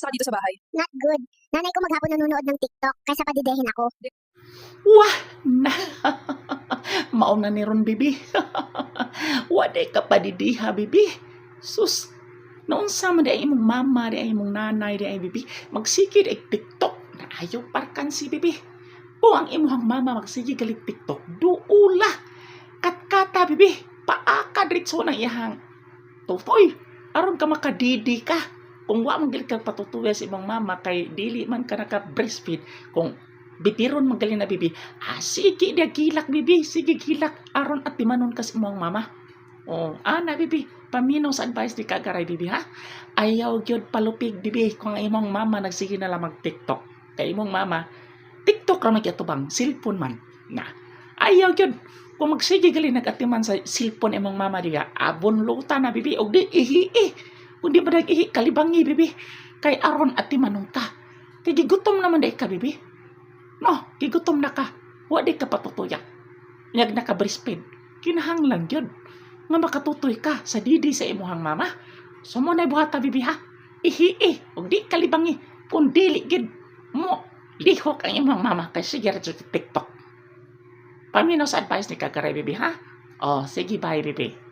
Kamusta ka dito sa bahay? Not good. Nanay ko maghapon nanonood ng TikTok kaysa padidehin ako. Wah! Na, mauna ni ron, bibi. Waday ka pa didiha, bibi. Sus, naunsa man di ay imong mama, di ay imong nanay, di ay bibi. Magsikid ay TikTok. Na ayaw parkan si bibi. O ang imuhang mama magsigid galit TikTok. Duula. Katkata, bibi. Paaka diretso ng iyahang tutoy. Aron ka makadidi ka. Kung wa man galit kag patutuya sa imong mama kay dili man ka naka-breastfeed, kung bitiron magaling na bibi, sige dia gilak bibi, sige gilak aron at timanon ka sa imong mama. Oh, ana bibi, paminaw sa advice ni kagaray bibi ha. Ayaw gyud palupig bibi kung ang imong mama nagsige na lang mag-TikTok. Kay imong mama, TikTok ra man bang cellphone man. Na. Ayaw gyud kung magsige gali nagatiman sa cellphone imong mama diga, abon luta na bibi og di ihi. Kung di ba nag-ihi, kalibangi, bibi. Kay aron at timanong ka. Kay gigutom naman day ka, bibi. No, gigutom na ka. Wa di ka patutuya. Nyag na ka breastfeed. Kinahanglan yun. Nga makatutoy ka sa didi sa imuhang mama. Sumo na buhata, bibi, ha? Ihi, o di kalibangi. Kung dili, gid mo. Lihok ang imuhang mama kay sige sa TikTok. Paminaw sa advice ni Kagaray, bibi, ha? Oh, sige, bye, bibi.